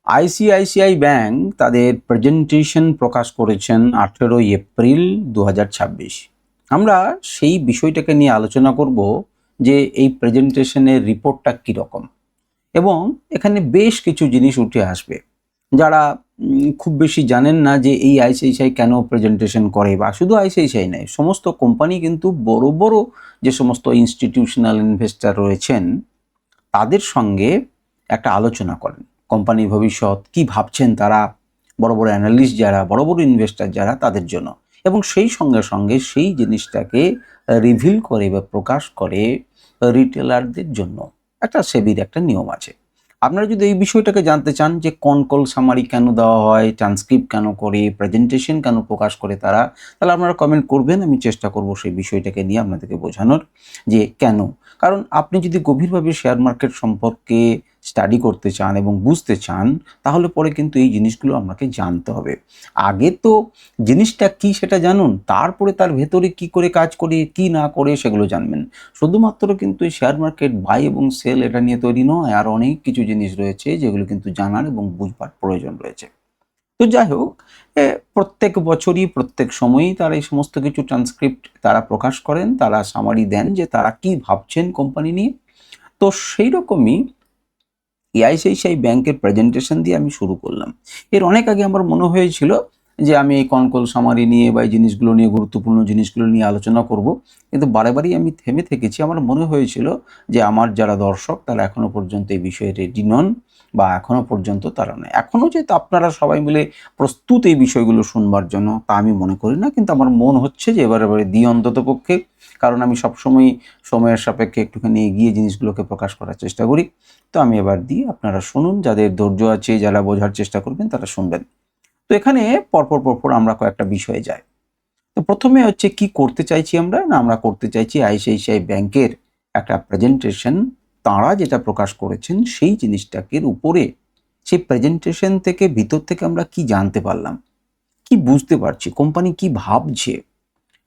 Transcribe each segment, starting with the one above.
ICICI bank তাদের presentation প্রকাশ করেছেন 18 April 2026। আমরা সেই বিষয়টাকে নিয়ে আলোচনা করব যে এই প্রেজেন্টেশনের রিপোর্টটা কীরকম, এবং এখানে বেশ কিছু জিনিস উঠে আসবে যারা খুব বেশি জানেন না যে এই আইসিআইসিআই কেন প্রেজেন্টেশন করে, বা শুধু আইসিআইসিআই নয়, সমস্ত কোম্পানি কিন্তু বড় বড় যে সমস্ত ইনস্টিটিউশনাল ইনভেস্টর রয়েছেন তাদের সঙ্গে একটা আলোচনা করেন। কোম্পানির ভবিষ্যৎ কী ভাবছেন তারা, বড় বড় অ্যানালিস্ট যারা, বড় বড় ইনভেস্টর যারা, তাদের জন্য, এবং সেই সঙ্গে সঙ্গে সেই জিনিসটাকে রিভিল করে বা প্রকাশ করে রিটেলারদের জন্য। একটা সেবির একটা নিয়ম আছে। আপনারা যদি এই বিষয়টাকে জানতে চান যে কল সামারি কেন দেওয়া হয়, ট্রান্সক্রিপ্ট কেন করে, প্রেজেন্টেশন কেন প্রকাশ করে তারা, তাহলে আপনারা কমেন্ট করবেন, আমি চেষ্টা করব সেই বিষয়টাকে নিয়ে আপনাদেরকে বোঝানোর যে কেন। কারণ আপনি যদি গভীরভাবে শেয়ার মার্কেট সম্পর্কে স্টাডি করতে চান এবং বুঝতে চান, তাহলে পরে কিন্তু এই জিনিসগুলো আপনাকে জানতে হবে। আগে তো জিনিসটা কি সেটা জানুন, তারপরে তার ভেতরে কি করে কাজ করে কি না করে সেগুলো জানবেন। শুধুমাত্র কিন্তু এই শেয়ার মার্কেট বাই এবং সেল এটা নিয়ে তৈরি নয়, আর অনেক কিছু জিনিস রয়েছে যেগুলো কিন্তু জানার এবং বুঝবার প্রয়োজন রয়েছে। তো যাই হোক, প্রত্যেক বছরই প্রত্যেক সময়ই তারা এই সমস্ত কিছু ট্রান্সক্রিপ্ট তারা প্রকাশ করেন, তারা সামারি দেন যে তারা কি ভাবছেন কোম্পানি নিয়ে। তো সেই রকমই আইসিআইসিআই ব্যাংকের প্রেজেন্টেশন দিয়ে আমি শুরু করলাম। এর অনেক আগে আমার মনে হয়েছিল যে আমি এই কল সামারি নিয়ে বা এই জিনিসগুলো নিয়ে, গুরুত্বপূর্ণ জিনিসগুলো নিয়ে আলোচনা করব, কিন্তু বারেবারই আমি থেমে থেকেছি। আমার মনে হয়েছিল যে আমার যারা দর্শক তারা এখনো পর্যন্ত এই বিষয়ে রেডি নন, বা এখনো পর্যন্ত তারা নয়। এখনও যেহেতু আপনারা সবাই মিলে প্রস্তুত এই বিষয়গুলো শুনবার জন্য, তা আমি মনে করি না, কিন্তু আমার মন হচ্ছে যে এবারে দিই অন্তত পক্ষে। কারণ আমি সবসময় সময়ের সাপেক্ষে একটুখানি এগিয়ে জিনিসগুলোকে প্রকাশ করার চেষ্টা করি। তো আমি এবার দিই, আপনারা শুনুন, যাদের ধৈর্য আছে, যারা বোঝার চেষ্টা করবেন তারা শুনবেন। তো এখানে পরপর আমরা কয়েকটা বিষয়ে যাই। তো প্রথমে হচ্ছে কি করতে চাইছি আমরা, না আমরা করতে চাইছি আইসিআইসিআই ব্যাংকের একটা প্রেজেন্টেশন, তাঁরা যেটা প্রকাশ করেছেন সেই জিনিসটাকে উপরে, সেই প্রেজেন্টেশন থেকে ভিতর থেকে আমরা কি জানতে পারলাম, কি বুঝতে পারছি, কোম্পানি কি ভাবছে,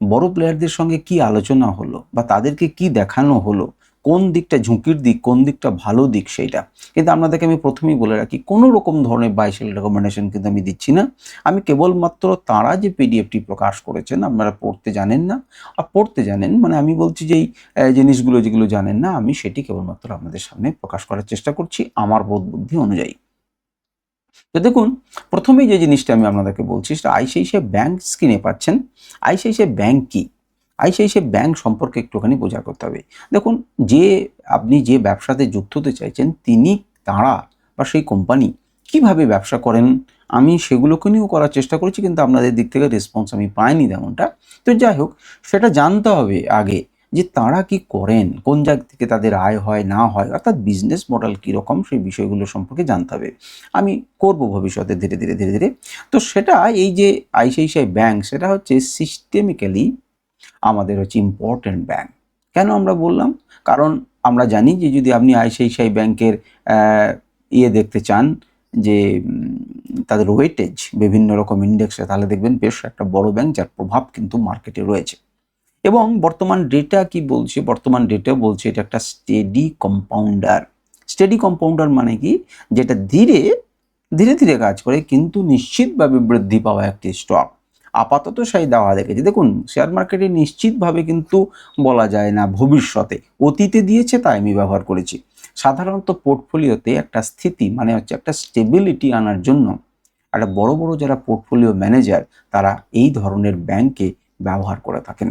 বড় প্লেয়ারদের সঙ্গে কি আলোচনা হলো, বা তাদেরকে কি দেখানো হলো, কোন দিকটা ঝুঁকির দিক, কোন দিকটা ভালো দিক সেইটা। কিন্তু আপনাদেরকে আমি প্রথমেই বলে রাখি, কোনো রকম ধরনের বাই সেল রেকমেন্ডেশন কিন্তু আমি দিচ্ছি না। আমি কেবলমাত্র তাঁরা যে পিডিএফটি প্রকাশ করেছেন, আপনারা পড়তে জানেন না, আর পড়তে জানেন মানে আমি বলছি যে এই জিনিসগুলো যেগুলো জানেন না, আমি সেটি কেবলমাত্র আপনাদের সামনে প্রকাশ করার চেষ্টা করছি আমার বোধ বুদ্ধি অনুযায়ী। তো দেখুন, প্রথমেই যে জিনিসটা আমি আপনাদেরকে বলছি সেটা আইসিআইসিআই ব্যাংক স্ক্রিনে পাচ্ছেন। আইসিআইসিআই ব্যাংক কি, আইসিআইসিআই ব্যাংক সম্পর্কে একটুখানি বোঝা করতে হবে। দেখুন, যে আপনি যে ব্যবসাতে যুক্ত হতে চাইছেন তাঁরা বা সেই কোম্পানি কিভাবে ব্যবসা করেন, আমি সেগুলোকে নিয়েও করার চেষ্টা করেছি, কিন্তু আপনাদের দিক থেকে রেসপন্স আমি পাইনি তেমনটা। তো যাই হোক, সেটা জানতে হবে আগে যে তাঁরা কি করেন, কোন জায়গা থেকে তাদের আয় হয় না হয়, অর্থাৎ বিজনেস মডেল কীরকম সেই বিষয়গুলো সম্পর্কে জানতে হবে। আমি করব ভবিষ্যতে ধীরে ধীরে ধীরে ধীরে। তো সেটা এই যে আইসিআইসিআই ব্যাংক, সেটা হচ্ছে সিস্টেমিক্যালি আমাদের হচ্ছে ইম্পর্ট্যান্ট ব্যাংক। কেন আমরা বললাম? কারণ আমরা জানি যে যদি আপনি আইসিআইসিআই ব্যাংকের দেখতে চান যে তাদের ওয়েটেজ বিভিন্ন রকম ইন্ডেক্সে, তাহলে দেখবেন বেশ একটা বড় ব্যাংক যার প্রভাব কিন্তু মার্কেটে রয়েছে। এবং বর্তমান ডেটা কি বলছে, বর্তমান ডেটা বলছে এটা একটা স্টেডি কম্পাউন্ডার। স্টেডি কম্পাউন্ডার মানে কি, যেটা ধীরে ধীরে ধীরে কাজ করে কিন্তু নিশ্চিতভাবে বৃদ্ধি পাওয়া একটি স্টক। আপাতত সেই দেওয়া দেখেছি। দেখুন, শেয়ার মার্কেটে নিশ্চিতভাবে কিন্তু বলা যায় না ভবিষ্যতে, অতীতে দিয়েছে তাই আমি ব্যবহার করেছি। সাধারণত পোর্টফোলিওতে একটা স্থিতি মানে হচ্ছে একটা স্টেবিলিটি আনার জন্য একটা বড় বড় যারা পোর্টফোলিও ম্যানেজার তারা এই ধরনের ব্যাংকে ব্যবহার করে থাকেন।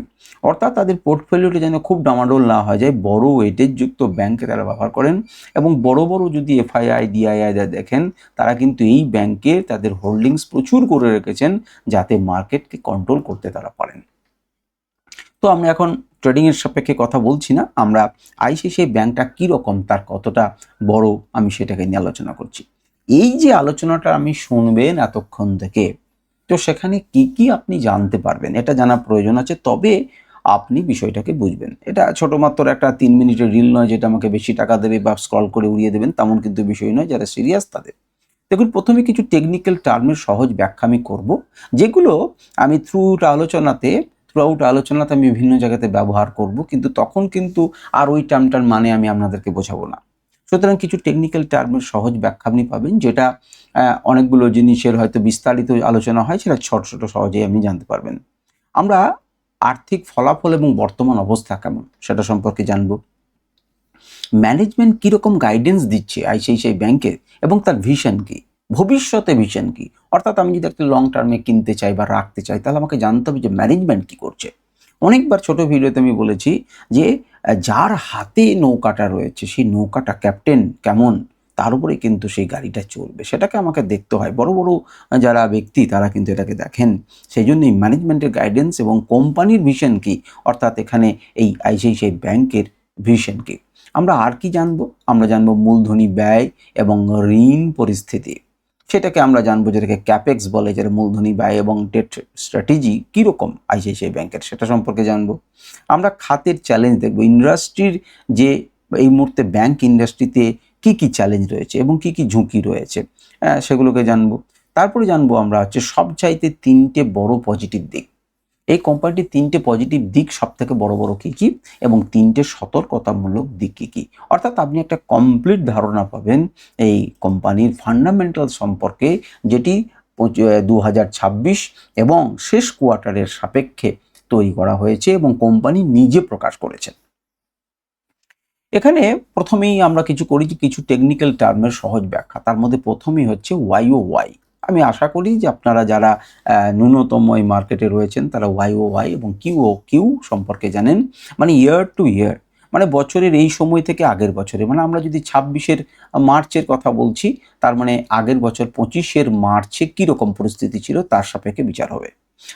অর্থাৎ তাদের পোর্টফোলিওটা যেন খুব ডামাডোল না হয়ে যায়, বড় ওয়েটেজ যুক্ত ব্যাংকে তারা ব্যবহার করেন। এবং বড় বড় যদি এফআইআই ডিআইআই দেখেন, তারা কিন্তু এই ব্যাংকে তাদের হোল্ডিংস প্রচুর করে রেখেছেন যাতে মার্কেটকে কন্ট্রোল করতে তারা পারেন। তো আমরা এখন ট্রেডিংয়ের সাপেক্ষে কথা বলছি না, আমরা আইসিআইসিআই ব্যাংকটা কীরকম, তার কতটা বড়, আমি সেটাকে নিয়ে আলোচনা করছি। এই যে আলোচনাটা আমি শুনবেন এতক্ষণ থেকে, তো সেখানে কি কি আপনি জানতে পারবেন এটা জানা প্রয়োজন আছে, তবে আপনি বিষয়টাকে বুঝবেন। এটা ছোটোমাত্র একটা 3 মিনিটের রিল নয় যেটা আমাকে বেশি টাকা দেবে বা স্ক্রল করে উড়িয়ে দেবেন, তেমন কিন্তু বিষয় নয়। যারা সিরিয়াস তাদের দেখুন, প্রথমে কিছু টেকনিক্যাল টার্মের সহজ ব্যাখ্যা আমি করব, যেগুলো আমি থ্রুআউট আলোচনাতে আমি বিভিন্ন জায়গাতে ব্যবহার করব, কিন্তু তখন কিন্তু আর ওই টার্মটার মানে আমি আপনাদেরকে বোঝাবো না। সুতরাং কিছু টেকনিক্যাল টার্মের সহজ ব্যাখ্যা আপনি পাবেন, যেটা অনেকগুলো জিনিসের হয়তো বিস্তারিত আলোচনা হয়, সেটা ছোট ছোট সহজেই আপনি জানতে পারবেন। আমরা আর্থিক ফলাফল এবং বর্তমান অবস্থা কেমন সেটা সম্পর্কে জানব। ম্যানেজমেন্ট কীরকম গাইডেন্স দিচ্ছে আইসিআইসিআই ব্যাংকে এবং তার ভিশন কী, ভবিষ্যতে ভিশন কী। অর্থাৎ আমি যদি একটা লং টার্মে কিনতে চাই বা রাখতে চাই, তাহলে আমাকে জানতে হবে যে ম্যানেজমেন্ট কী করছে। অনেকবার ছোট ভিডিওতে আমি বলেছি যে যার হাতে নৌকাটা রয়েছে সেই নৌকাটা ক্যাপ্টেন কেমন, তার উপরে কিন্তু সেই গাড়িটা চলবে, সেটাকে আমাকে দেখতে হয়। বড় বড় যারা ব্যক্তি তারা কিন্তু এটাকে দেখেন। সেই জন্যই ম্যানেজমেন্টের গাইডেন্স এবং কোম্পানির ভিশন কী, অর্থাৎ এখানে এই আইসিআইসিআই ব্যাংকের ভিশন কী। আমরা আর কি জানবো? আমরা জানবো মূলধনী ব্যয় এবং ঋণ পরিস্থিতি, সেটাকে আমরা জানবো, যেটাকে ক্যাপেক্স বলে, যেটা মূলধনী ব্যয় এবং ডেট স্ট্র্যাটেজি কীরকম আইসিআইসিআই ব্যাংকের, সেটা সম্পর্কে জানবো। আমরা খাতের চ্যালেঞ্জ দেখবো, ইন্ডাস্ট্রির যে এই মুহূর্তে ব্যাংক ইন্ডাস্ট্রিতে কি কি চ্যালেঞ্জ রয়েছে এবং কি কি ঝুঁকি রয়েছে, সেগুলোকে জানবো। তারপরে জানবো আমরা হচ্ছে সবচাইতে 3টে বড় পজিটিভ দিক, এই কোম্পানিটির 3টে পজিটিভ দিক সব থেকে বড় বড় কী কী এবং 3টে সতর্কতামূলক দিক কী কী। অর্থাৎ আপনি একটা কমপ্লিট ধারণা পাবেন এই কোম্পানির ফান্ডামেন্টাল সম্পর্কে, যেটি 2026 এবং শেষ কোয়ার্টারের সাপেক্ষে তৈরি করা হয়েছে এবং কোম্পানি নিজে প্রকাশ করেছেন। এখানে প্রথমেই আমরা কিছু টেকনিক্যাল টার্মের সহজ ব্যাখ্যা। তার মধ্যে প্রথমেই হচ্ছে ওয়াই। আমি আশা করি যে আপনারা যারা ন্যূনতম এই মার্কেটে রয়েছেন তারা ওয়াই এবং কিউ সম্পর্কে জানেন। মানে ইয়ার টু ইয়ার, মানে বছরের এই সময় থেকে আগের বছরে, মানে আমরা যদি 26-এর মার্চের কথা বলছি, তার মানে আগের বছর 25-এর মার্চে কীরকম পরিস্থিতি ছিল তার সাপেক্ষে বিচার হবে,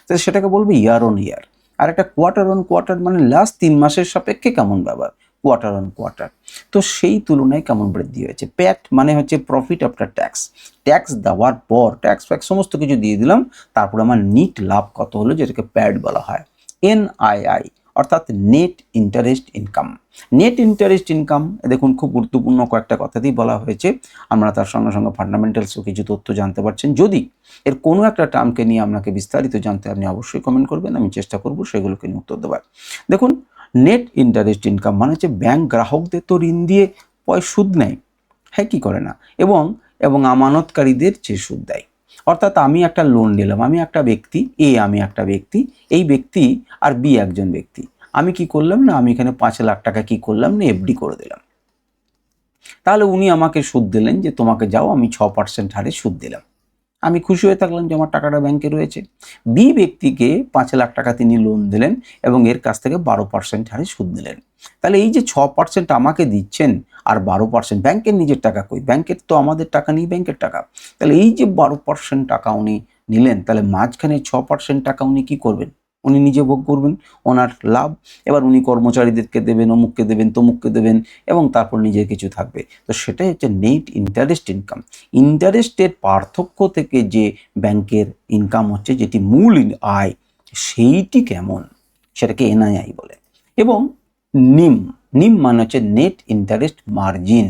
তো সেটাকে বলবে ইয়ার অন ইয়ার। আর একটা কোয়ার্টার অন কোয়ার্টার, মানে লাস্ট 3 মাসের সাপেক্ষে কেমন ব্যাপার, কোয়ার্টার অন কোয়ার্টার। তো সেই তুলনায় কেমন বৃদ্ধি হয়েছে। প্যাট মানে হচ্ছে প্রফিট আফটার ট্যাক্স, ট্যাক্স দেওয়ার পর ট্যাক্স ফ্যাক্স সমস্ত কিছু দিয়ে দিলাম, তারপর আমার নিট লাভ কত হলো, যেটাকে প্যাট বলা হয়। এনআইআই অর্থাৎ net interest income. Net interest income দেখুন খুব গুরুত্বপূর্ণ কয়েকটা কথাতেই বলা হয়েছে, আমরা তার সঙ্গে সঙ্গে ফান্ডামেন্টালসও কিছু তথ্য জানতে পারছেন। যদি এর কোনো একটা টার্মকে নিয়ে আপনাকে বিস্তারিত জানতে, আপনি অবশ্যই কমেন্ট করবেন, আমি চেষ্টা করব সেগুলোকে নিয়ে উত্তর দেওয়ার। দেখুন নেট ইন্টারেস্ট ইনকাম মানে হচ্ছে ব্যাংক গ্রাহকদের তো ঋণ দিয়ে সুদ নেয়, হ্যাঁ কি করে না, এবং আমানতকারীদের যে সুদ দেয়। অর্থাৎ আমি একটা লোন নিলাম, আমি একটা ব্যক্তি এই ব্যক্তি আর বি একজন ব্যক্তি। আমি কি করলাম না, আমি এখানে 5 লাখ টাকা কি করলাম না, এফডি করে দিলাম। তাহলে উনি আমাকে সুদ দিলেন যে তোমাকে যাও, আমি 6% হারে সুদ দিলাম। আমি খুশি হয়ে থাকলাম যে আমার টাকাটা ব্যাংকে রয়েছে। বি ব্যক্তিকে 5 লাখ টাকা তিনি লোন দিলেন এবং এর কাছ থেকে 12% হারে সুদ নিলেন। তাহলে এই যে 6% আমাকে দিচ্ছেন আর 12% ব্যাংকের নিজের টাকা কই, ব্যাংকের তো আমাদের টাকা নেই, ব্যাংকের টাকা। তাহলে এই যে 12% টাকা উনি নিলেন, তাহলে মাঝখানে 6% টাকা উনি কি করবেন, উনি নিজে ভোগ করবেন, ওনার লাভ। এবার উনি কর্মচারীদেরকে দেবেন, অমুককে দেবেন, তমুককে দেবেন, এবং তারপর নিজের কিছু থাকবে। তো সেটাই হচ্ছে নেট ইন্টারেস্ট ইনকাম। ইন্টারেস্টের পার্থক্য থেকে যে ব্যাংকের ইনকাম হচ্ছে, যেটি মূল আয়, সেইটি কেমন, সেটাকে এনআইআই বলে। এবং নিম মানে হচ্ছে নেট ইন্টারেস্ট মার্জিন।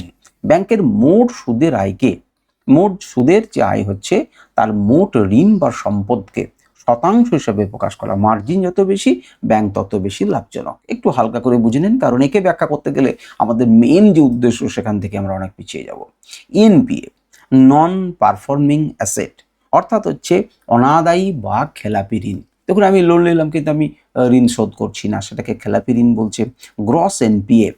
ব্যাংকের মোট সুদের আয়কে, মোট সুদের যে আয় হচ্ছে তার মোট ঋণ বা সম্পদকে শতাংশ হিসেবে প্রকাশ করা। মার্জিন যত বেশি, ব্যাংক তত বেশি লাভজনক। একটু হালকা করে বুঝে নেন, কারণ একে ব্যাখ্যা করতে গেলে আমাদের মেন যে উদ্দেশ্য সেখান থেকে আমরা অনেক পিছিয়ে যাব। এনপিএ নন পারফর্মিং অ্যাসেট, অর্থাৎ হচ্ছে অনাদায়ী বা খেলাপি ঋণ। দেখুন আমি লোন নিলাম কিন্তু আমি ঋণ শোধ করছি না, সেটাকে খেলাপি ঋণ বলছে। গ্রস এনপিএ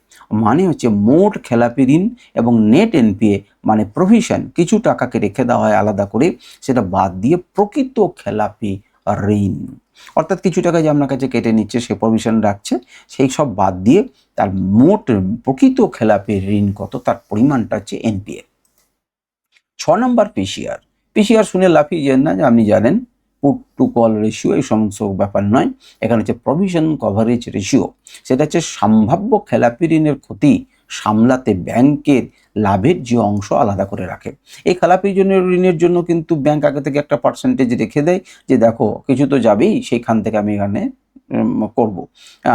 মানে হচ্ছে মোট খেলাপি ঋণ, এবং নেট এনপিএ মানে প্রভিশন, কিছু টাকাকে রেখে দেওয়া হয় আলাদা করে, সেটা বাদ দিয়ে প্রকৃত খেলাপি ঋণ। অর্থাৎ কিছু টাকা যে আপনার কাছে কেটে নিচ্ছে, সে প্রভিশন রাখছে, সেই সব বাদ দিয়ে তার মোট প্রকৃত খেলাপি ঋণ কত, তার পরিমাণটা হচ্ছে এনপিএ। 6 নম্বর পিসিআর শুনে লাফিয়ে যান না, যে আপনি জানেন পুট টু কল রেশিও, এই সমস্ত ব্যাপার নয়। এখানে হচ্ছে প্রভিশন কভারেজ রেশিও, সেটা হচ্ছে সম্ভাব্য খেলাপি ঋণের ক্ষতি সামলাতে ব্যাংকের লাভের যে অংশ আলাদা করে রাখে। এই খেলাপি ঋণের জন্য কিন্তু ব্যাংক আগে থেকে একটা পার্সেন্টেজ রেখে দেয়, যে দেখো কিছু তো যাবেই, সেইখান থেকে আমি এখানে করব,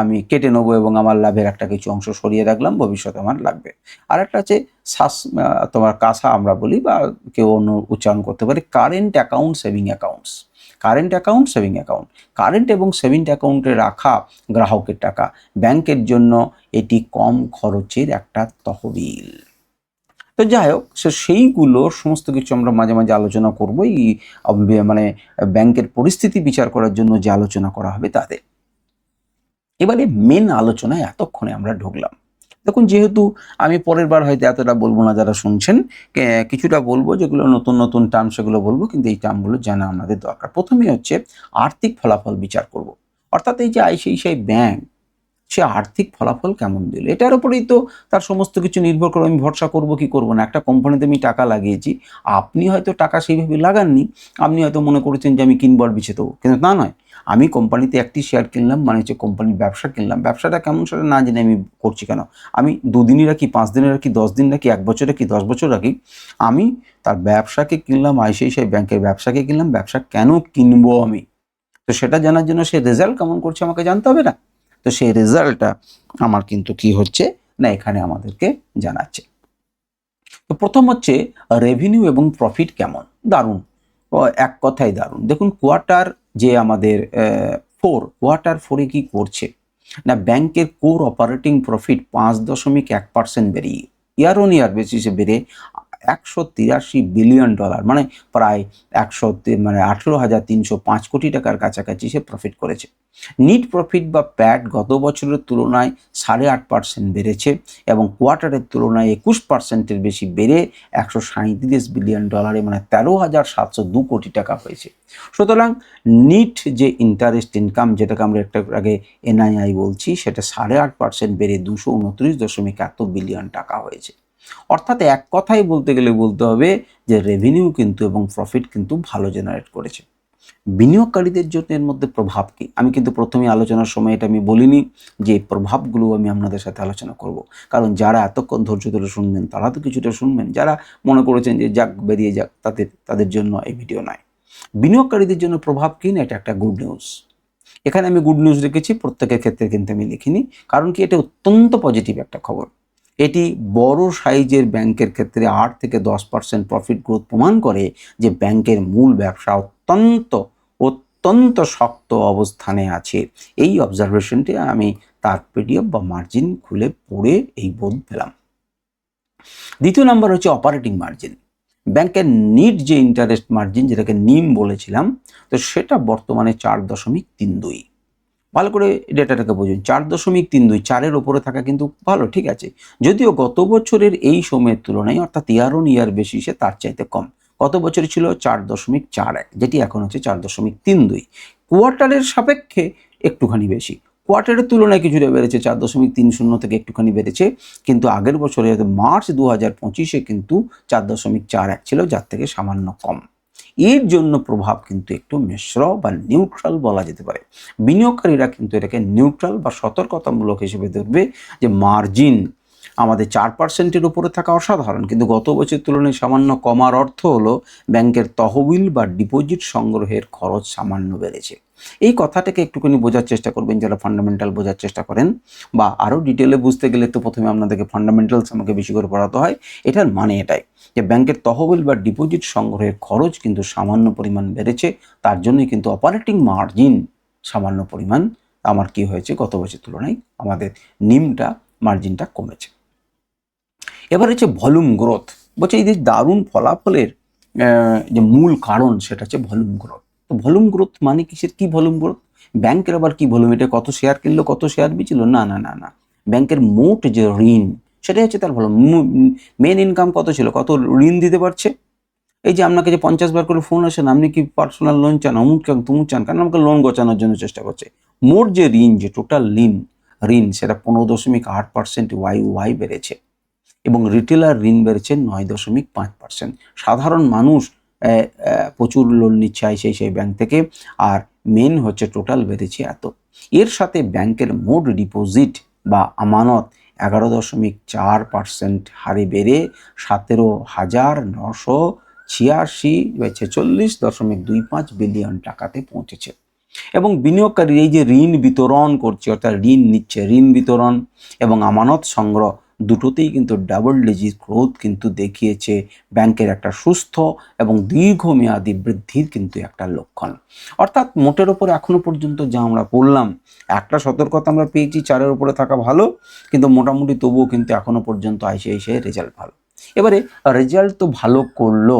আমি কেটে নেবো এবং আমার লাভের একটা কিছু অংশ সরিয়ে রাখলাম, ভবিষ্যতে আমার লাগবে। আর একটা আছে তোমার কাসা আমরা বলি, বা কেউ অন্য উচ্চারণ করতে পারে, current account, saving accounts. Current account, saving account, current এবং সেভিং অ্যাকাউন্টে রাখা গ্রাহকের টাকা, ব্যাংকের জন্য এটি কম খরচের একটা তহবিল। তো যাই হোক, সেইগুলো সমস্ত কিছু আমরা মাঝে মাঝে আলোচনা করবো এই মানে ব্যাংকের পরিস্থিতি বিচার করার জন্য যে আলোচনা করা হবে তাতে। এবারে মেন আলোচনায় এতক্ষণে আমরা ঢুকলাম। দেখুন, যেহেতু আমি পরের বার হয়তো এতটা বলবো না, যারা শুনছেন কিছুটা বলবো, যেগুলো নতুন নতুন টার্ম সেগুলো বলবো, কিন্তু এই টার্মগুলো জানা আমাদের দরকার। প্রথমে হচ্ছে আর্থিক ফলাফল বিচার করব, অর্থাৎ এই যে আইসিআইসিআই ব্যাংক সে আর্থিক ফলাফল কেমন দিল, এটার উপরেই তো তার সমস্ত কিছু নির্ভর করে আমি ভরসা করব কি করব না। একটা কোম্পানিতে আমি টাকা লাগিয়েছি, আপনি হয়তো টাকা সেইভাবে লাগাননি, আপনি হয়তো মনে করেছেন যে আমি কিনবো আর বেচে দেবো, কিন্তু তা নয়। আমি কোম্পানিতে একটি শেয়ার কিনলাম, মানে হচ্ছে কোম্পানির ব্যবসা কিনলাম, ব্যবসাটা কেমন সেটা না জেনে আমি করছি কেন? আমি 2 দিনই রাখি, 5 দিনে রাখি, 10 দিন রাখি, 1 বছর রাখি, 10 বছর রাখি, আমি তার ব্যবসাকে কিনলাম, আইসিআইসিআই ব্যাংকের ব্যবসাকে কিনলাম। ব্যবসা কেন কিনবো আমি? তো সেটা জানার জন্য সে রেজাল্ট কেমন করছে আমাকে জানতে হবে না? তো সেই রেজাল্টটা আমার কিন্তু কি হচ্ছে না, এখানে আমাদেরকে জানাচ্ছে। তো প্রথম হচ্ছে রেভিনিউ এবং প্রফিট কেমন। দারুণ, এক কথায় দারুণ। দেখুন, কোয়ার্টার যে আমাদের কোয়ার্টার 4-এ কি করছে না, ব্যাংকের কোর অপারেটিং প্রফিট 5.1% বেরিয়ে ইয়ার অন ইয়ার বেসিসে বেড়ে $183 বিলিয়ন, মানে প্রায় 18,305 কোটি টাকার কাছাকাছি সে প্রফিট করেছে। নিট প্রফিট বা প্যাট গত বছরের তুলনায় 8.5% বেড়েছে এবং কোয়ার্টারের তুলনায় 21%-এর বেশি বেড়ে $137 বিলিয়ন, মানে 13,702 কোটি টাকা হয়েছে। সুতরাং নিট যে ইন্টারেস্ট ইনকাম, যেটাকে আমরা একটু আগে এনআইআই বলছি, সেটা 8.5% বেড়ে 229.1 বিলিয়ন টাকা হয়েছে। অর্থাৎ এক কথাই বলতে গেলে বলতে হবে যে রেভিনিউ কিন্তু এবং প্রফিট কিন্তু ভালো জেনারেট করেছে। বিনিয়োগকারীদের জন্য এর মধ্যে প্রভাব কি? আমি কিন্তু প্রথমে আলোচনার সময় এটা আমি বলিনি যে প্রভাবগুলো আমি আপনাদের সাথে আলোচনা করব, কারণ যারা এতক্ষণ ধৈর্য ধরে শুনবেন তারা তো কিছুটা শুনবেন, যারা মনে করেছেন যে যাক বেরিয়ে যাক তাদের জন্য এই ভিডিও নয়। বিনিয়োগকারীদের জন্য প্রভাব কি না, এটা একটা গুড নিউজ। এখানে আমি গুড নিউজ রেখেছি, প্রত্যেকের ক্ষেত্রে কিন্তু আমি লিখিনি, কারণ কি এটা অত্যন্ত পজিটিভ একটা খবর। এটি বড় সাইজের ব্যাংকের ক্ষেত্রে 8 থেকে 10% প্রফিট গ্রোথ প্রমাণ করে যে ব্যাংকের মূল ব্যবসা অত্যন্ত অত্যন্ত শক্ত অবস্থানে আছে। এই অবজারভেশনটি আমি তার পিডিএফ বা মার্জিন খুলে পড়ে এই বোধ পেলাম। দ্বিতীয় নাম্বার হচ্ছে অপারেটিং মার্জিন। ব্যাংকের নিট যে ইন্টারেস্ট মার্জিন, যেটাকে নিম বলেছিলাম, তো সেটা বর্তমানে 4.32। ভালো করে ডেটাটাকে বুঝুন, 4.32, 4-এর ওপরে থাকা কিন্তু ভালো, ঠিক আছে। যদিও গত বছরের এই সময়ের তুলনায়, অর্থাৎ ইয়ার অন ইয়ার বেসিসে তার চাইতে কম। গত বছরে ছিল 4.41, যেটি এখন হচ্ছে 4.32। কোয়ার্টারের সাপেক্ষে একটুখানি বেশি, কোয়ার্টারের তুলনায় কিছুটা বেড়েছে, 4.30 থেকে একটুখানি বেড়েছে, কিন্তু আগের বছরে মার্চ 2025-এ কিন্তু 4.41 ছিল, যার থেকে সামান্য কম। এর জন্য প্রভাব কিন্তু একটু মিশ্র বা নিউট্রাল বলা যেতে পারে। বিনিয়োগকারীরা কিন্তু এটাকে নিউট্রাল বা সতর্কতামূলক হিসেবে ধরবে যে মার্জিন আমাদের 4%-এর উপরে থাকা অসাধারণ, কিন্তু গত বছরের তুলনায় সামান্য কমার অর্থ হলো ব্যাংকের তহবিল বা ডিপোজিট সংগ্রহের খরচ সামান্য বেড়েছে। এই কথাটাকে একটুখানি বোঝার চেষ্টা করবেন যারা ফান্ডামেন্টাল বোঝার চেষ্টা করেন, বা আরও ডিটেলে বুঝতে গেলে তো প্রথমে আপনাদেরকে ফান্ডামেন্টালস আমাকে বেশি করে পড়াতে হয়। এটার মানে এটাই যে ব্যাংকের তহবিল বা ডিপোজিট সংগ্রহের খরচ কিন্তু সামান্য পরিমাণ বেড়েছে, তার জন্যই কিন্তু অপারেটিং মার্জিন সামান্য পরিমাণ আমার কি হয়েছে, গত বছরের তুলনায় আমাদের নিমটা মার্জিনটা কমেছে। এবার হচ্ছে ভলিউম গ্রোথ। বলছে এই যে দারুণ ফলাফলের যে মূল কারণ সেটা হচ্ছে ভলিউম গ্রোথ। তো ভলিউম গ্রোথ মানে কিসের, কি ভলিউম গ্রোথ? ব্যাংকের আবার কি ভলিউম? এটা কত শেয়ার কিনলো, কত শেয়ার বেচলো? না না না না, ব্যাংকের মোট যে ঋণ, সেটাই হচ্ছে তার ভলিউম। মেন ইনকাম কত ছিল, কত ঋণ দিতে পারছে। এই যে আপনাকে যে 50 বার করে ফোন আসে না, আপনি কি পার্সোনাল লোন চান, অমুক চান, তুমুক চান, কারণ আমাকে লোন গোছানোর জন্য চেষ্টা করছে। মোট যে ঋণ, যে টোটাল ঋণ সেটা 15.8% ওয়াই বেড়েছে, এবং রিটেলার ঋণ বেড়েছে 9.5%। সাধারণ মানুষ প্রচুর লোন নিচ্ছে আইসিআইসিআই ব্যাংক থেকে, আর মেন হচ্ছে টোটাল বেড়েছে এত। এর সাথে ব্যাংকের মোট ডিপোজিট বা আমানত 11.4% হারে বেড়ে 17,986.26 বিলিয়ন টাকাতে পৌঁছেছে। এবং বিনিয়োগকারী এই যে ঋণ বিতরণ করছে, অর্থাৎ ঋণ নিচ্ছে, ঋণ বিতরণ এবং আমানত সংগ্রহ দুটোতেই কিন্তু ডাবল ডিজিট গ্রোথ কিন্তু দেখিয়েছে। ব্যাংকের একটা সুস্থ এবং দীর্ঘমেয়াদী বৃদ্ধির কিন্তু একটা লক্ষণ। অর্থাৎ মোটের ওপর এখনো পর্যন্ত যা আমরা পড়লাম, একটা সতর্কতা আমরা পেয়েছি 4-এর উপরে থাকা ভালো, কিন্তু মোটামুটি তবুও কিন্তু এখনো পর্যন্ত আইসিআইসিআই রেজাল্ট ভালো। এবারে রেজাল্ট তো ভালো করলো,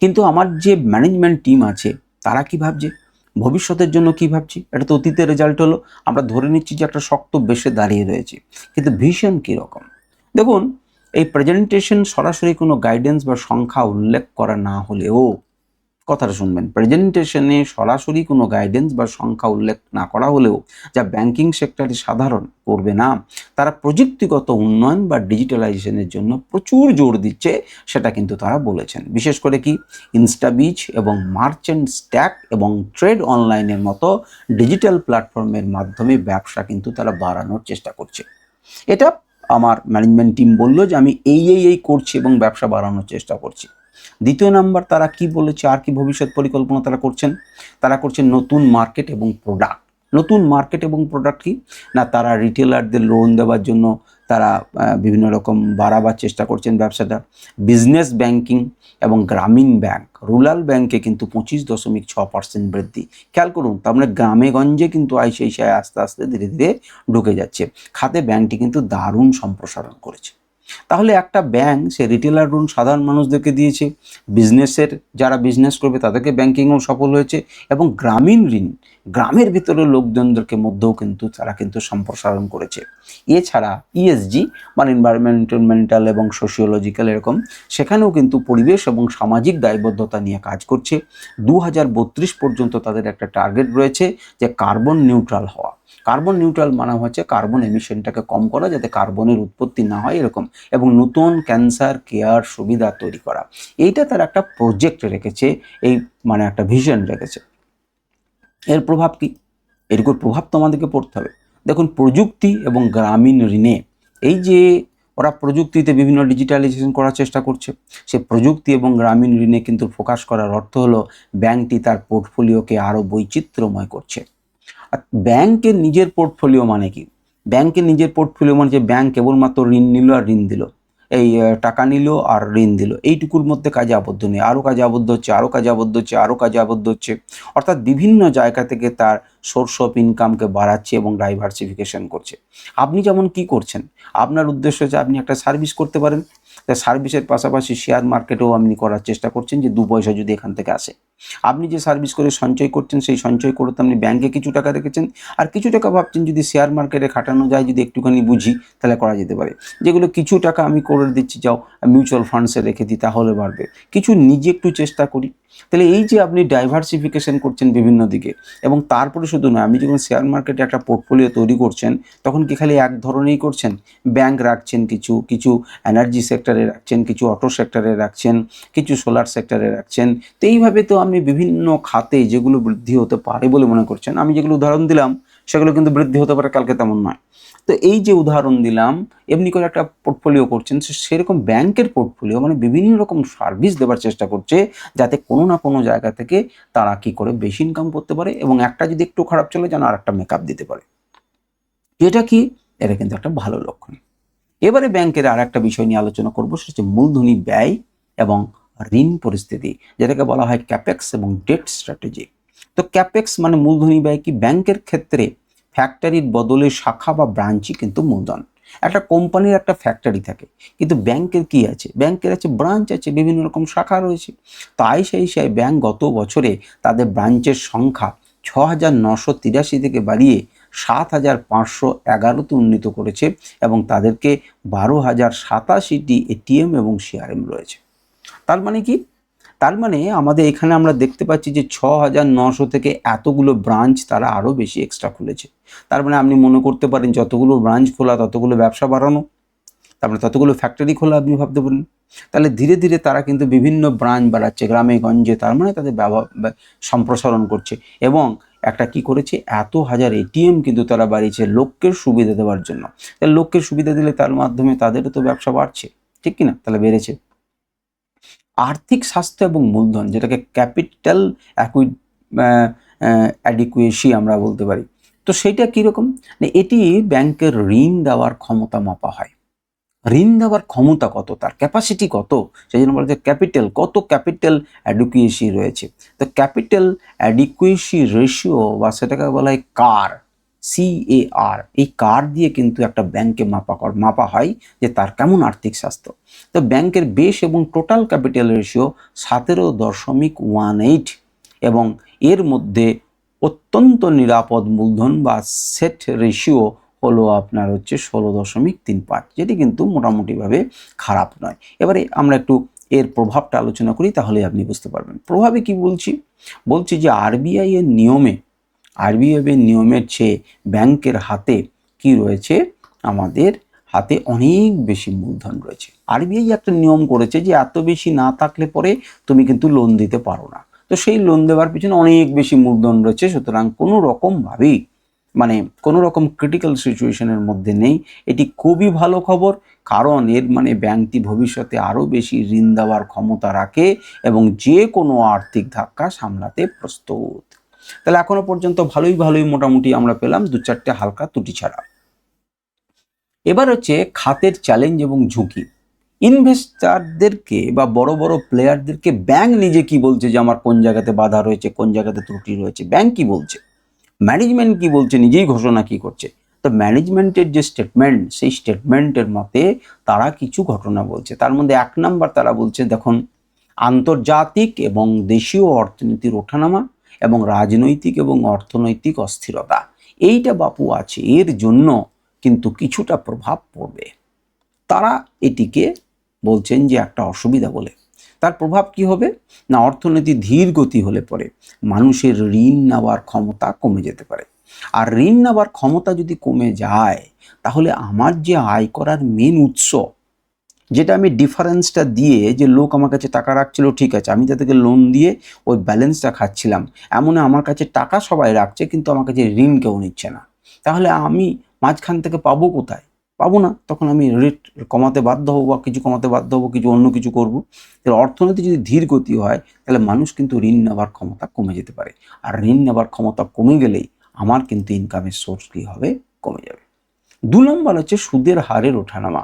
কিন্তু আমার যে ম্যানেজমেন্ট টিম আছে তারা কি ভাবছে, ভবিষ্যতের জন্য কি ভাবছি? এটা তো অতীতের রেজাল্ট হলো, আমরা ধরে নিচ্ছি যে একটা শক্ত বেসে দাঁড়িয়ে রয়েছে, কিন্তু ভিশন কীরকম? দেখুন, এই প্রেজেন্টেশন সরাসরি কোনো গাইডেন্স বা সংখ্যা উল্লেখ করা না হলেও, কথাটা শুনবেন, প্রেজেন্টেশনে সরাসরি কোনো গাইডেন্স বা সংখ্যা উল্লেখ না করা হলেও যা ব্যাংকিং সেক্টরে সাধারণ করবে না, তারা প্রযুক্তিগত উন্নয়ন বা ডিজিটালাইজেশনের জন্য প্রচুর জোর দিচ্ছে, সেটা কিন্তু তারা বলেছেন। বিশেষ করে কি, ইনস্টাবিজ এবং মার্চেন্ট স্ট্যাক এবং ট্রেড অনলাইনের মতো ডিজিটাল প্ল্যাটফর্মের মাধ্যমে ব্যবসা কিন্তু তারা বাড়ানোর চেষ্টা করছে। এটা আমার ম্যানেজমেন্ট টিম বললো যে আমি এই করছি এবং ব্যবসা বাড়ানোর চেষ্টা করছি। দ্বিতীয় নাম্বার, তারা কি বলেছে আর কি ভবিষ্যৎ পরিকল্পনা তারা করছেন? তারা করছেন নতুন মার্কেট এবং প্রোডাক্ট। নতুন মার্কেট এবং প্রোডাক্ট কি না, তারা রিটেলারদের লোন দেওয়ার জন্য তারা বিভিন্ন রকম বাড়াবার চেষ্টা করছেন ব্যবসাটা। বিজনেস ব্যাংকিং এবং গ্রামীণ ব্যাংক, রুরাল ব্যাংকে কিন্তু 25.6% বৃদ্ধি। খেয়াল করুন, তার মানে গ্রামে গঞ্জে কিন্তু আইসিআইসিআই আস্তে আস্তে ধীরে ধীরে ঢুকে যাচ্ছে। খাতে ব্যাংকটি কিন্তু দারুণ সম্প্রসারণ করেছে। তাহলে একটা ব্যাংক সে রিটেলার লোন সাধারণ মানুষদেরকে দিয়েছে, বিজনেসের যারা বিজনেস করবে তাদেরকে ব্যাংকিংও সফল হয়েছে, এবং গ্রামীণ ঋণ গ্রামের ভিতরে লোকজনদেরকে মধ্যেও কিন্তু তারা কিন্তু সম্প্রসারণ করেছে। এছাড়া ইএসজি মানে এনভায়রনমেন্টাল এবং সোশিওলজিক্যাল এরকম, সেখানেও কিন্তু পরিবেশ এবং সামাজিক দায়বদ্ধতা নিয়ে কাজ করছে। 2032 পর্যন্ত তাদের একটা টার্গেট রয়েছে যে কার্বন নিউট্রাল হওয়া। কার্বন নিউট্রাল মানে হচ্ছে কার্বন এমিশনটাকে কম করা, যাতে কার্বনের উৎপত্তি না হয় এরকম, এবং নতুন ক্যান্সার কেয়ার সুবিধা তৈরি করা। এইটা তার একটা প্রজেক্ট রেখেছে, এই মানে একটা ভিশন রেখেছে। এর প্রভাব কি? এরকম প্রভাব তো আমাদেরকে পড়তে হবে। দেখুন, প্রযুক্তি এবং গ্রামীণ ঋণে, এই যে ওরা প্রযুক্তিতে বিভিন্ন ডিজিটালাইজেশন করার চেষ্টা করছে, সে প্রযুক্তি এবং গ্রামীণ ঋণে কিন্তু ফোকাস করার অর্থ হলো ব্যাংকটি তার পোর্টফোলিওকে আরও বৈচিত্র্যময় করছে। আর ব্যাংকের নিজের পোর্টফোলিও মানে কি? ব্যাংকের নিজের পোর্টফোলিও মানে যে ব্যাংক কেবলমাত্র ঋণ নিল আর ঋণ দিল, এই টাকা নিল আর ঋণ দিল, এইটুকুর মধ্যে কাজে আবদ্ধ নেই, আরও কাজে আবদ্ধ হচ্ছে, আরও কাজে আবদ্ধ হচ্ছে, আরও কাজে আবদ্ধ হচ্ছে। অর্থাৎ বিভিন্ন জায়গা থেকে তার সোর্স অফ ইনকামকে বাড়াচ্ছে এবং ডাইভার্সিফিকেশন করছে। আপনি যেমন কি করছেন, আপনার উদ্দেশ্য হচ্ছে আপনি একটা সার্ভিস করতে পারেন, তা সার্ভিসের পাশাপাশি শেয়ার মার্কেটেও আপনি করার চেষ্টা করছেন যে 2 পয়সা যদি এখান থেকে আসে। আপনি যে সার্ভিস করে সঞ্চয় করছেন, সেই সঞ্চয় করে তো আপনি ব্যাংকে কিছু টাকা রেখেছেন, আর কিছু টাকা ভাবছেন যদি শেয়ার মার্কেটে খাটানো যায়, যদি একটুখানি বুঝি তাহলে করা যেতে পারে। যেগুলো কিছু টাকা আমি করে দিচ্ছি, যাও মিউচুয়াল ফান্ডসে রেখে দিই তাহলে বাড়বে, কিছু নিজে একটু চেষ্টা করি। তাহলে এই যে আপনি ডাইভার্সিফিকেশন করছেন বিভিন্ন দিকে, এবং তারপরে শুধু নয়, আপনি যখন শেয়ার মার্কেটে একটা পোর্টফোলিও তৈরি করছেন, তখন কি খালি এক ধরনেরই করছেন? ব্যাংক রাখছেন কিছু, কিছু এনার্জি সেক্টরে রাখছেন, কিছু অটো সেক্টরে রাখছেন, কিছু সোলার সেক্টরে রাখছেন। তো এইভাবে তো আপনি বিভিন্ন খাতে যেগুলো বৃদ্ধি হতে পারে বলে মনে করছেন, আমি যেগুলো উদাহরণ দিলাম সেগুলো কিন্তু বৃদ্ধি হতে পারে কালকে, তেমন নয়। তো এই যে উদাহরণ দিলাম, এমনি করে একটা পোর্টফোলিও করছেন, সেরকম ব্যাংকের পোর্টফোলিও মানে বিভিন্ন রকম সার্ভিস দেওয়ার চেষ্টা করছে, যাতে কোনো না কোনো জায়গা থেকে তারা কি করে বেশি ইনকাম করতে পারে, এবং একটা যদি একটু খারাপ চলে যেন আর একটা মেকআপ দিতে পারে। এটা কি? এটা কিন্তু একটা ভালো লক্ষণ। এবারে ব্যাংকের আর একটা বিষয় নিয়ে আলোচনা করবো, সেটা হচ্ছে মূলধনী ব্যয় এবং ঋণ পরিস্থিতি, যেটাকে বলা হয় ক্যাপেক্স এবং ডেট স্ট্র্যাটেজি। তো ক্যাপেক্স মানে মূলধনী ব্যয় কি? ব্যাংকের ক্ষেত্রে ফ্যাক্টরির বদলে শাখা বা ব্রাঞ্চই কিন্তু মূলধন। একটা কোম্পানির একটা ফ্যাক্টরি থাকে, কিন্তু ব্যাংকের কি আছে? ব্যাংকের আছে ব্রাঞ্চ আছে, বিভিন্ন রকম শাখা রয়েছে। তো আইসিআইসিআই ব্যাংক গত বছরে তাদের ব্রাঞ্চের সংখ্যা 6,983 থেকে বাড়িয়ে 7,511তে উন্নীত করেছে, এবং তাদেরকে 12,087টি এটিএম এবং সিআরএম রয়েছে। তার মানে কি? তার মানে আমাদের এখানে আমরা দেখতে পাচ্ছি যে 6,900 থেকে এতগুলো ব্রাঞ্চ তারা আরও বেশি এক্সট্রা খুলেছে। তার মানে আপনি মনে করতে পারেন যতগুলো ব্রাঞ্চ খোলা ততগুলো ব্যবসা বাড়ানো, তারপরে ততগুলো ফ্যাক্টরি খোলা আপনি ভাবতে পারেন। তাহলে ধীরে ধীরে তারা কিন্তু বিভিন্ন ব্রাঞ্চ বাড়াচ্ছে গ্রামে গঞ্জে, তার মানে তাদের সম্প্রসারণ করছে, এবং একটা কি করেছে, এত হাজার এটিএম কিন্তু তারা বাড়িয়েছে লোককে সুবিধা দেওয়ার জন্য। তাহলে লোককে সুবিধা দিলে তার মাধ্যমে তাদেরও তো ব্যবসা বাড়ছে, ঠিক কিনা? তাহলে বেড়েছে। আর্থিক স্বাস্থ্য এবং মূলধন, যেটাকে ক্যাপিটাল অ্যাডিকুয়েসি আমরা বলতে পারি। তো সেইটা কীরকম? এটি ব্যাংকের ঋণ দেওয়ার ক্ষমতা মাপা হয়। ঋণ দেওয়ার ক্ষমতা কত, তার ক্যাপাসিটি কত, সেই জন্য বলা যায় ক্যাপিটাল, কত ক্যাপিটাল অ্যাডিকুয়েসি রয়েছে। তো ক্যাপিটাল অ্যাডিকুয়েসি রেশিও বা সেটাকে বলা হয় কার, CAR, এই কার দিয়ে কিন্তু একটা ব্যাংকে মাপা হয় যে তার কেমন আর্থিক স্বাস্থ্য। তো ব্যাংকের বেস এবং টোটাল ক্যাপিটাল রেশিও 17.18 এবং এর মধ্যে অত্যন্ত নিরাপদ মূলধন বা সেট রেশিও হলো আপনার হচ্ছে 16.35, যেটি কিন্তু মোটামুটিভাবে খারাপ নয়। এবারে আমরা একটু এর প্রভাবটা আলোচনা করি, তাহলে আপনি বুঝতে পারবেন। প্রভাবে কি বলছি যে আরবিআই এর নিয়মের চেয়ে ব্যাংকের হাতে কি রয়েছে, আমাদের হাতে অনেক বেশি মূলধন রয়েছে। আরবিআই একটা নিয়ম করেছে যে এত বেশি না থাকলে পরে তুমি কিন্তু লোন দিতে পারো না। তো সেই লোন দেওয়ার পিছনে অনেক বেশি মূলধন রয়েছে, সুতরাং কোনো রকমভাবেই কোনো রকম ক্রিটিক্যাল সিচুয়েশনের মধ্যে নেই। এটি খুবই ভালো খবর, কারণ এর ব্যাংকটি ভবিষ্যতে আরও বেশি ঋণ দেওয়ার ক্ষমতা রাখে এবং যে কোনো আর্থিক ধাক্কা সামলাতে প্রস্তুত। তাহলে এখনো পর্যন্ত ভালোই মোটামুটি আমরা পেলাম 2-4টে হালকা ত্রুটি ছাড়া। এবার হচ্ছে খাতের চ্যালেঞ্জ এবং ঝুঁকি। ইনভেস্টারদেরকে বা বড় বড় প্লেয়ারদেরকে ব্যাংক নিজে কি বলছে যে আমার কোন জায়গাতে বাধা রয়েছে, কোন জায়গাতে ত্রুটি রয়েছে, ব্যাংক কি বলছে, ম্যানেজমেন্ট কি বলছে, নিজেই ঘোষণা কি করছে। তো ম্যানেজমেন্টের যে স্টেটমেন্ট, সেই স্টেটমেন্টের মতে তারা কিছু ঘটনা বলছে। তার মধ্যে 1 নাম্বার তারা বলছে, দেখুন, আন্তর্জাতিক এবং দেশীয় অর্থনীতির ওঠানামা এবং রাজনৈতিক এবং অর্থনৈতিক অস্থিরতা, এইটা বাপু আছে, এর জন্য কিন্তু কিছুটা প্রভাব পড়বে। তারা এটিকে বলছেন যে একটা অসুবিধা বলে। তার প্রভাব কি হবে না, অর্থনীতি ধীর গতি হলে পরে মানুষের ঋণ নেওয়ার ক্ষমতা কমে যেতে পারে। আর ঋণ নেওয়ার ক্ষমতা যদি কমে যায়, তাহলে আমার যে আয় করার মেন উৎস, যেটা আমি ডিফারেন্সটা দিয়ে, যে লোক আমার কাছে টাকা রাখছিল, ঠিক আছে, আমি তাদেরকে লোন দিয়ে ওই ব্যালেন্সটা খাচ্ছিলাম, এমন আমার কাছে টাকা সবাই রাখছে কিন্তু আমার কাছে ঋণ কেউ নিচ্ছে না, তাহলে আমি মাঝখান থেকে পাবো কোথায়? পাবো না। তখন আমি রেট কমাতে বাধ্য হবো বা কিছু কমাতে বাধ্য হবো, কিছু অন্য কিছু করবো। তাহলে অর্থনীতি যদি ধীর গতি হয়, তাহলে মানুষ কিন্তু ঋণ নেওয়ার ক্ষমতা কমে যেতে পারে। আর ঋণ নেওয়ার ক্ষমতা কমে গেলেই আমার কিন্তু ইনকামের সোর্স কী হবে, কমে যাবে। 2 নম্বর হচ্ছে সুদের হারের ওঠানামা।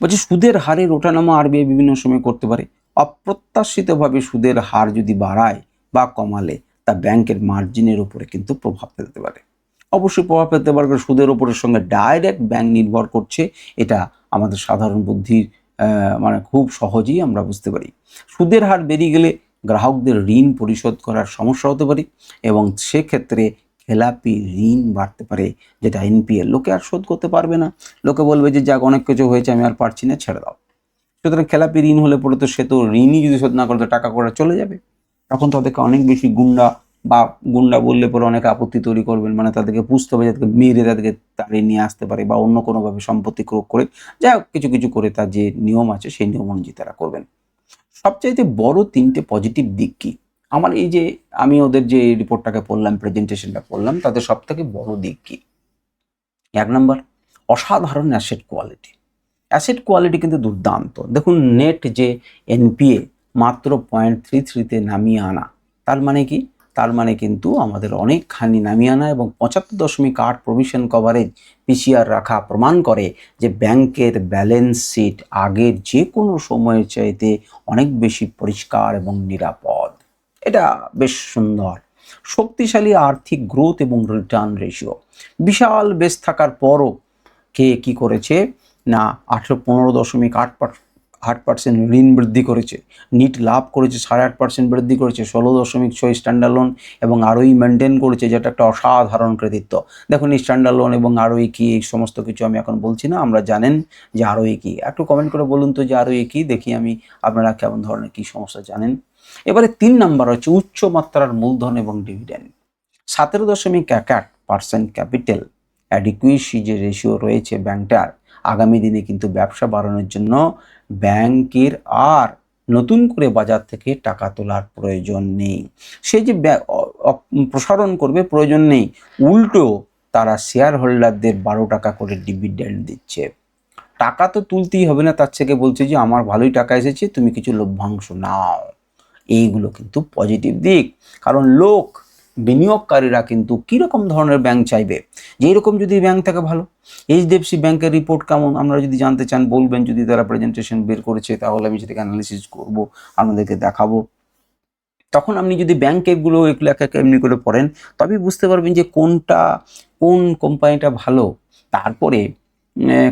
বলছে সুদের হারের ওঠানামা আরবিআই বিভিন্ন সময় করতে পারে। অপ্রত্যাশিতভাবে সুদের হার যদি বাড়ায় বা কমালে তা ব্যাংকের মার্জিনের উপরে কিন্তু প্রভাব ফেলতে পারে। অবশ্যই প্রভাব ফেলতে পারে, সুদের ওপরের সঙ্গে ডাইরেক্ট ব্যাংক নির্ভর করছে, এটা আমাদের সাধারণ বুদ্ধির খুব সহজেই আমরা বুঝতে পারি। সুদের হার বেরিয়ে গেলে গ্রাহকদের ঋণ পরিশোধ করার সমস্যা হতে পারে এবং সেক্ষেত্রে খেলাপি ঋণ বাড়তে পারে, যেটা NPL, লোকে আর শোধ করতে পারবে না। লোকে বলবে যে যাক, অনেক কিছু হয়েছে, আমি আর পারছি না, ছেড়ে দাও। সুতরাং খেলাপি ঋণ হলে পরে তো সে তো ঋণই যদি শোধ না করে, টাকা করে চলে যাবে। তখন তাদেরকে অনেক বেশি গুন্ডা বললে পরে অনেকে আপত্তি তৈরি করবেন, তাদেরকে বুঝতে হবে, যাদেরকে মেরে তাদেরকে তাড়িয়ে নিয়ে আসতে পারে বা অন্য কোনোভাবে সম্পত্তি ক্রোধ করে, যাই হোক কিছু করে তার যে নিয়ম আছে সেই নিয়ম অনুযায়ী তারা করবেন। সবচাইতে বড় 3টে পজিটিভ দিক কি? আমার এই যে আমি ওদের যে রিপোর্টটাকে পড়লাম, প্রেজেন্টেশনটা পড়লাম, তাদের সব থেকে বড় দিক কি? 1 নম্বর, অসাধারণ অ্যাসেট কোয়ালিটি কিন্তু দুর্দান্ত। দেখুন, নেট যে NPA মাত্র 0.33-তে নামিয়ে আনা, তার মানে কি? তার মানে কিন্তু আমাদের অনেকখানি নামিয়ে আনা এবং 75.8 প্রভিশন কভারেজ PCR রাখা প্রমাণ করে যে ব্যাংকের ব্যালেন্স শিট আগের যে কোনো সময়ের চাইতে অনেক বেশি পরিষ্কার এবং নিরাপদ। এটা বেশ সুন্দর। শক্তিশালী আর্থিক গ্রোথ এবং রিটার্ন রেশিও। বিশাল বেস থাকার পরও কে কি করেছে না, 15.8% ঋণ বৃদ্ধি করেছে, নিট লাভ করেছে 8.5% বৃদ্ধি করেছে, 16.6 স্ট্যান্ডার্ড লোন এবং ROE মেনটেন করেছে, যেটা একটা অসাধারণ কৃতিত্ব। দেখুন, স্ট্যান্ডার্ড লোন এবং ROE কি, এই সমস্ত কিছু আমি এখন বলছি না, আমরা জানেন যে ROE কি। একটু কমেন্ট করে বলুন তো যে ROE কি, দেখি আমি আপনারা কেমন ধরনের কি সমস্যা জানেন। এবারে 3 নাম্বার হচ্ছে উচ্চ মাত্রার মূলধন এবং ডিভিডেন্ড। 17.1% ক্যাপিটাল অ্যাডিকুয়েসি যে রেশিও রয়েছে ব্যাংকটার, আগামী দিনে কিন্তু ব্যবসা বাড়ানোর জন্য ব্যাংকের আর নতুন করে বাজার থেকে টাকা তোলার প্রয়োজন নেই। সে যে প্রসারণ করবে প্রয়োজন নেই, উল্টো তারা শেয়ার হোল্ডারদের 12 টাকা করে ডিভিডেন্ড দিচ্ছে। টাকা তো তুলতেই হবে না, তার থেকে বলছে যে আমার ভালোই টাকা এসেছে, তুমি কিছু লভ্যাংশ নাও। এইগুলো কিন্তু পজিটিভ দিক, কারণ বিনিয়োগকারীরা কিন্তু কীরকম ধরনের ব্যাংক চাইবে, যে এরকম যদি ব্যাংক থাকে ভালো। HDFC ব্যাংকের রিপোর্ট কেমন আপনারা যদি জানতে চান বলবেন, যদি তারা প্রেজেন্টেশন বের করেছে তাহলে আমি সেটাকে অ্যানালিসিস করব, আপনাদেরকে দেখাবো। তখন আপনি যদি ব্যাংকেরগুলো এগুলো এক এক এমনি করে পড়েন, তবেই বুঝতে পারবেন যে কোন কোম্পানিটা ভালো, তারপরে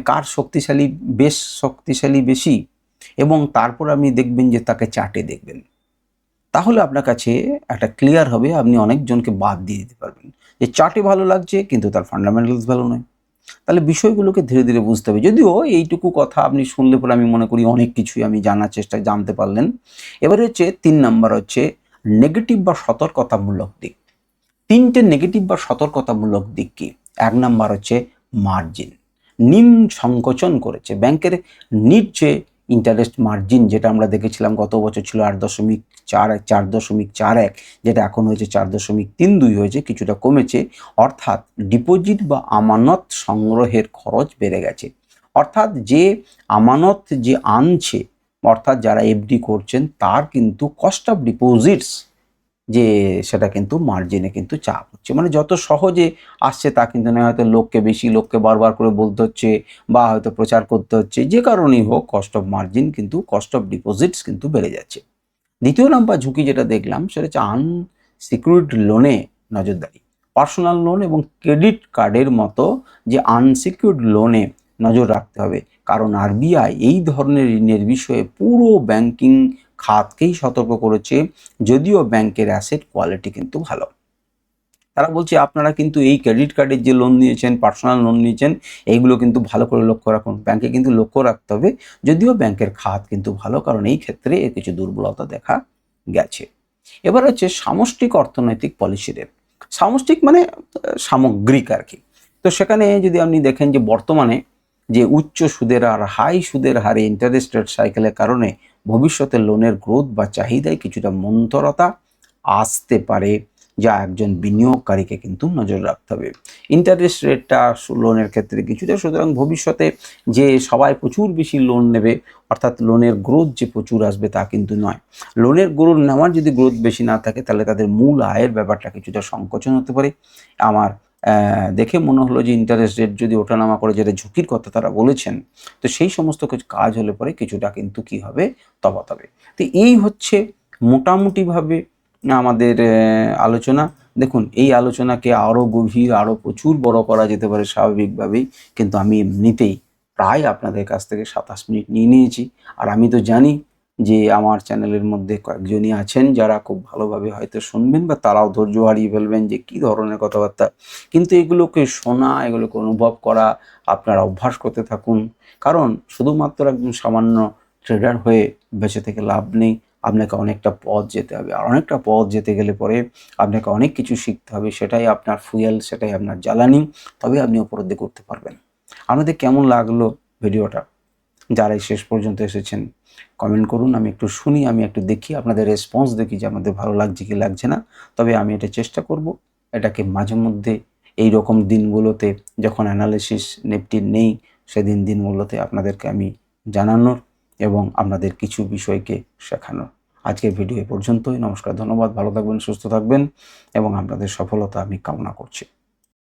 কার শক্তিশালী, শক্তিশালী বেশি, এবং তারপর আপনি দেখবেন যে তাকে চার্টে দেখবেন। তাহলে আপনার কাছে একটা ক্লিয়ার হবে, আপনি অনেকজনকে বাদ দিয়ে দিতে পারবেন যে চার্টে ভালো লাগছে কিন্তু তার ফান্ডামেন্টালস ভালো নয়। তাহলে বিষয়গুলোকে ধীরে ধীরে বুঝতে হবে। যদিও এইটুকু কথা আপনি শুনলে পরে আমি মনে করি অনেক কিছুই আমি জানতে পারলেন। এবারে হচ্ছে 3 নাম্বার হচ্ছে নেগেটিভ বা সতর্কতামূলক দিক। 3টে নেগেটিভ বা সতর্কতামূলক দিক কি? 1 নাম্বার হচ্ছে মার্জিন। সংকোচন করেছে ব্যাংকের যে ইন্টারেস্ট মার্জিন, যেটা আমরা দেখেছিলাম গত বছর ছিল 4.41, যেটা এখন হয়েছে 4.32 হয়েছে, কিছুটা কমেছে। অর্থাৎ ডিপোজিট বা আমানত সংগ্রহের খরচ বেড়ে গেছে। অর্থাৎ যে আমানত যে আনছে, অর্থাৎ যারা এফডি করছেন তার কিন্তু কস্ট অফ ডিপোজিটস যে সেটা কিন্তু মার্জিনে কিন্তু চাপ হচ্ছে। মানে যত সহজে আসছে তা কিন্তু নয়, হয়তো লোককে বারবার করে বলতে হচ্ছে বা হয়তো প্রচার করতে হচ্ছে, যে কারণেই হোক কস্ট অফ মার্জিন কিন্তু কস্ট অফ ডিপোজিটস কিন্তু বেড়ে যাচ্ছে। দ্বিতীয় নাম্বার ঝুঁকি যেটা দেখলাম সেটা হচ্ছে আনসিকিউরড লোনে নজরদারি। পার্সোনাল লোন এবং ক্রেডিট কার্ডের মতো যে আনসিকিউরড লোনে নজর রাখতে হবে, কারণ আরবিআই এই ধরনের ঋণের বিষয়ে পুরো ব্যাংকিং খাতকেই সতর্ক করেছে, যদিও ব্যাংকের অ্যাসেট কোয়ালিটি কিন্তু ভালো। তারা বলছে আপনারা কিন্তু এই ক্রেডিট কার্ডের যে লোন নিয়েছেন, পার্সোনাল লোন নিয়েছেন, এইগুলো কিন্তু ভালো করে লক্ষ্য রাখুন। ব্যাংকে কিন্তু লক্ষ্য রাখতে হবে, যদিও ব্যাংকের খাত কিন্তু ভালো, কারণ এই ক্ষেত্রে এর কিছু দুর্বলতা দেখা গেছে। এবার হচ্ছে সামষ্টিক অর্থনৈতিক পলিসি রেট। সামষ্টিক মানে সামগ্রিক আর কি। তো সেখানে যদি আপনি দেখেন যে বর্তমানে যে উচ্চ সুদের হার, হাই সুদের হারে ইন্টারেস্ট রেট সাইকেলের কারণে ভবিষ্যতে লোনের গ্রোথ বা চাহিদায় কিছুটা মন্থরতা আসতে পারে, যা একজন বিনিয়োগকারীকে কিন্তু নজর রাখতে হবে। ইন্টারেস্ট রেটটা লোনের ক্ষেত্রে কিছুটা, সুতরাং ভবিষ্যতে যে সবাই প্রচুর বেশি লোন নেবে, অর্থাৎ লোনের গ্রোথ যে প্রচুর আসবে তা কিন্তু নয়। লোনের গ্রোথ নেওয়ার যদি গ্রোথ বেশি না থাকে, তাহলে তাদের মূল আয়ের ব্যাপারটা কিছুটা সংকোচন হতে পারে। আমার দেখে মনে হলো যে ইন্টারেস্ট রেট যদি ওঠানামা করে, যেটা ঝুঁকির কথা তারা বলেছেন, তো সেই সমস্ত কিছু কাজ হলে পরে কিছুটা কিন্তু কি হবে, তফাৎ হবে। তো এই হচ্ছে মোটামুটিভাবে আমাদের আলোচনা। দেখুন, এই আলোচনাকে আরও গভীর, আরও প্রচুর বড় করা যেতে পারে স্বাভাবিকভাবেই, কিন্তু আমি এমনিতেই প্রায় আপনাদের কাছ থেকে 27 মিনিট নিয়ে নিয়েছি। আর আমি তো জানি যে আমার চ্যানেলের মধ্যে কয়েকজনই আছেন যারা খুব ভালোভাবে হয়তো শুনবেন, বা তারাও ধৈর্য হারিয়ে ফেলবেন যে কী ধরনের কথাবার্তা। কিন্তু এগুলোকে শোনা, এগুলোকে অনুভব করা আপনারা অভ্যাস করতে থাকুন, কারণ শুধুমাত্র একজন সামান্য ট্রেডার হয়ে বেঁচে থেকে লাভ নেই। আপনাকে অনেকটা পথ যেতে হবে, আর অনেকটা পথ যেতে গেলে পরে আপনাকে অনেক কিছু শিখতে হবে। সেটাই আপনার ফুয়েল, সেটাই আপনার জ্বালানি, তবে আপনি উপলব্ধি করতে পারবেন। আপনাদের কেমন লাগলো ভিডিওটা? যারাই শেষ পর্যন্ত এসেছেন কমেন্ট করুন, আমি একটু শুনি, আমি একটু দেখি, আপনাদের রেসপন্স দেখি যে আপনাদের ভালো লাগছে কি লাগছে না। তবে আমি এটা চেষ্টা করব এটাকে মাঝে মধ্যে এই রকম দিনগুলোতে, যখন অ্যানালিসিস নিফটির নেই, সেদিন দিনগুলোতে আপনাদেরকে আমি জানানোর এবং আপনাদের কিছু বিষয়কে শেখানোর। আজকের ভিডিও এ পর্যন্তই। নমস্কার, ধন্যবাদ, ভালো থাকবেন, সুস্থ থাকবেন এবং আপনাদের সফলতা আমি কামনা করছি।